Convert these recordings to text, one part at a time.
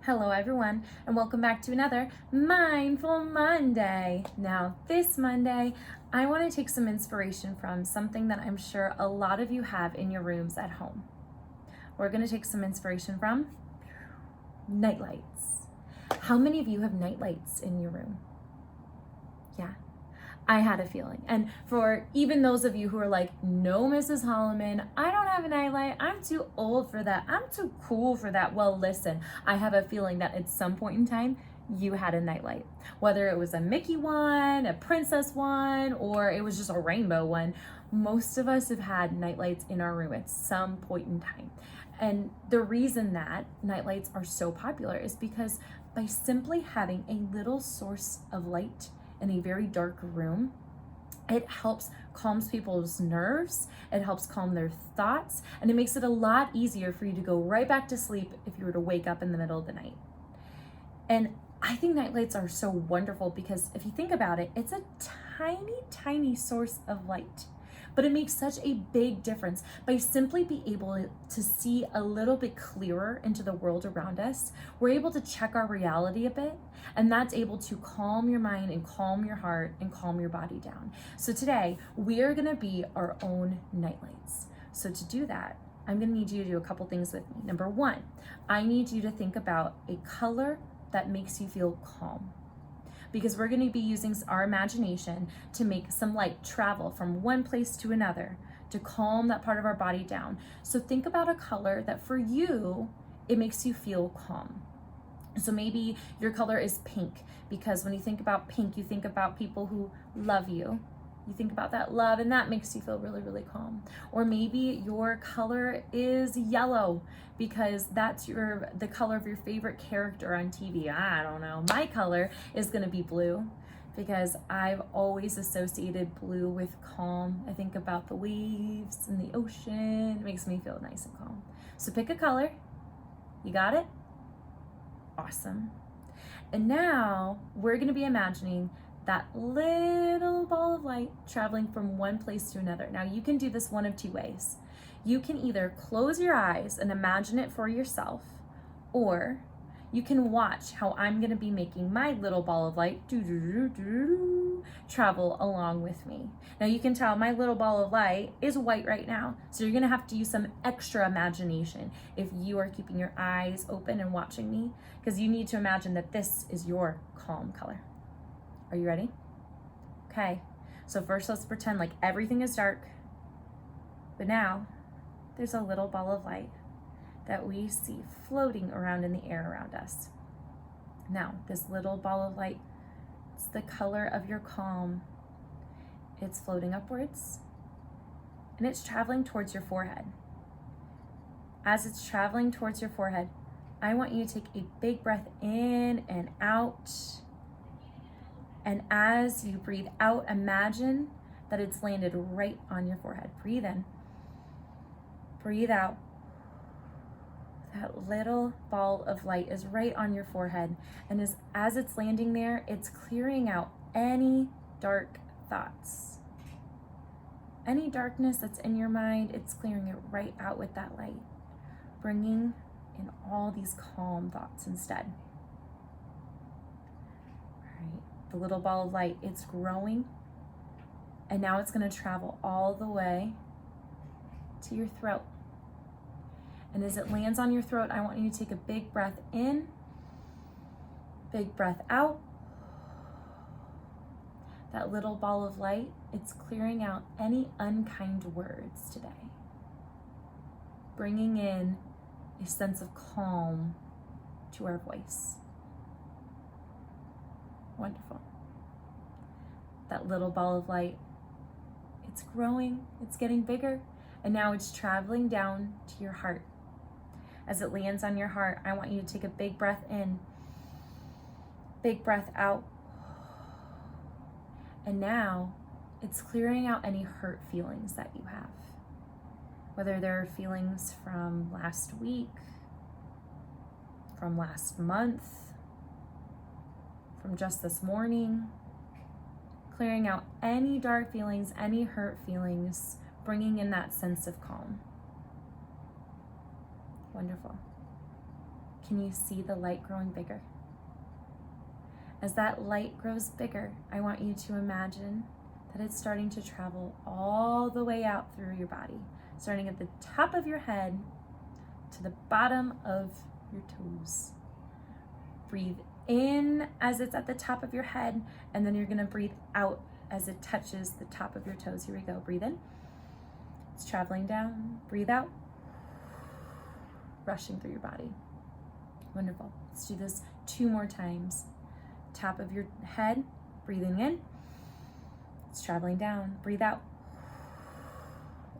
Hello everyone, and welcome back to another Mindful Monday. Now, this Monday, I want to take some inspiration from something that I'm sure a lot of you have in your rooms at home. We're going to take some inspiration from nightlights. How many of you have nightlights in your room? Yeah, I had a feeling. And for even those of you who are like, no, Mrs. Holloman, I don't have a nightlight. I'm too old for that. I'm too cool for that. Well, listen, I have a feeling that at some point in time, you had a nightlight. Whether it was a Mickey one, a princess one, or it was just a rainbow one, most of us have had nightlights in our room at some point in time. And the reason that nightlights are so popular is because by simply having a little source of light in a very dark room, it helps calms people's nerves, it helps calm their thoughts, and it makes it a lot easier for you to go right back to sleep if you were to wake up in the middle of the night. And I think nightlights are so wonderful because if you think about it, it's a tiny source of light, but it makes such a big difference by simply be able to see a little bit clearer into the world around us. We're able to check our reality a bit, and that's able to calm your mind and calm your heart and calm your body down. So today we are going to be our own nightlights. So to do that, I'm going to need you to do a couple things with me. Number one, I need you to think about a color that makes you feel calm, because we're going to be using our imagination to make some light travel from one place to another to calm that part of our body down. So think about a color that for you, it makes you feel calm. So maybe your color is pink, because when you think about pink, you think about people who love you. You think about that love, and that makes you feel really calm. Or maybe your color is yellow, because that's the color of your favorite character on TV. I don't know. My color is going to be blue, because I've always associated blue with calm. I think about the waves and the ocean. It makes me feel nice and calm. So pick a color. You got it? Awesome. And now we're going to be imagining that little ball of light traveling from one place to another. Now you can do this one of two ways. You can either close your eyes and imagine it for yourself, or you can watch how I'm going to be making my little ball of light travel along with me. Now you can tell my little ball of light is white right now, so you're going to have to use some extra imagination if you are keeping your eyes open and watching me, because you need to imagine that this is your calm color. Are you ready? Okay, so first let's pretend like everything is dark, but now there's a little ball of light that we see floating around in the air around us. Now, this little ball of light, it's the color of your calm. It's floating upwards, and it's traveling towards your forehead. As it's traveling towards your forehead, I want you to take a big breath in and out. And as you breathe out, imagine that it's landed right on your forehead. Breathe in, breathe out. That little ball of light is right on your forehead. And as it's landing there, it's clearing out any dark thoughts. Any darkness that's in your mind, it's clearing it right out with that light, bringing in all these calm thoughts instead. The little ball of light, it's growing, and now it's going to travel all the way to your throat. And as it lands on your throat, I want you to take a big breath in, big breath out. That little ball of light, it's clearing out any unkind words today, bringing in a sense of calm to our voice. Wonderful. That little ball of light, it's growing, it's getting bigger, and now it's traveling down to your heart. As it lands on your heart, I want you to take a big breath in, big breath out. And now it's clearing out any hurt feelings that you have. Whether they're feelings from last week, from last month, from just this morning, clearing out any dark feelings, any hurt feelings, bringing in that sense of calm. Wonderful. Can you see the light growing bigger? As that light grows bigger, I want you to imagine that it's starting to travel all the way out through your body, starting at the top of your head to the bottom of your toes. Breathe in as it's at the top of your head, and then you're gonna breathe out as it touches the top of your toes. Here we go. Breathe in. It's traveling down. Breathe out. Rushing through your body. Wonderful. Let's do this 2 more times. Top of your head, breathing in. It's traveling down. Breathe out.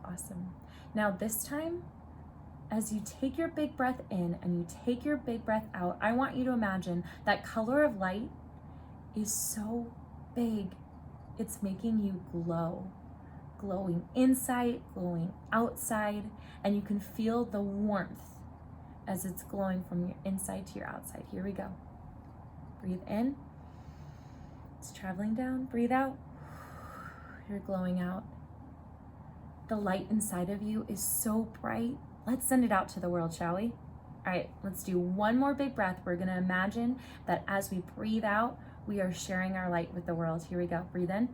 Awesome. Now this time, as you take your big breath in and you take your big breath out, I want you to imagine that color of light is so big. It's making you glow. Glowing inside, glowing outside, and you can feel the warmth as it's glowing from your inside to your outside. Here we go. Breathe in. It's traveling down. Breathe out. You're glowing out. The light inside of you is so bright. Let's send it out to the world, shall we? All right, let's do 1 more big breath. We're gonna imagine that as we breathe out, we are sharing our light with the world. Here we go. Breathe in.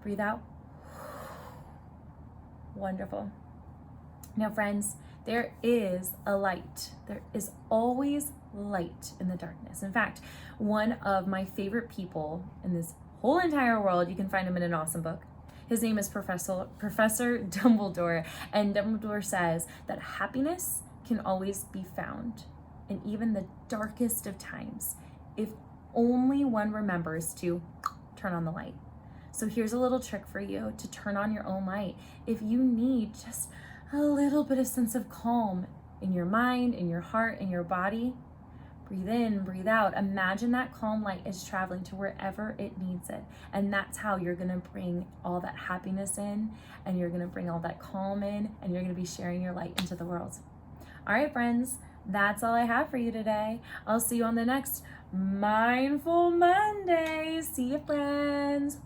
Breathe out. Wonderful. Now, friends, there is a light. There is always light in the darkness. In fact, one of my favorite people in this whole entire world, you can find him in an awesome book. His name is Professor Dumbledore, and Dumbledore says that happiness can always be found in even the darkest of times if only one remembers to turn on the light. So here's a little trick for you to turn on your own light. If you need just a little bit of sense of calm in your mind, in your heart, in your body, breathe in, breathe out. Imagine that calm light is traveling to wherever it needs it. And that's how you're gonna bring all that happiness in, and you're gonna bring all that calm in, and you're gonna be sharing your light into the world. All right, friends, that's all I have for you today. I'll see you on the next Mindful Monday. See you, friends.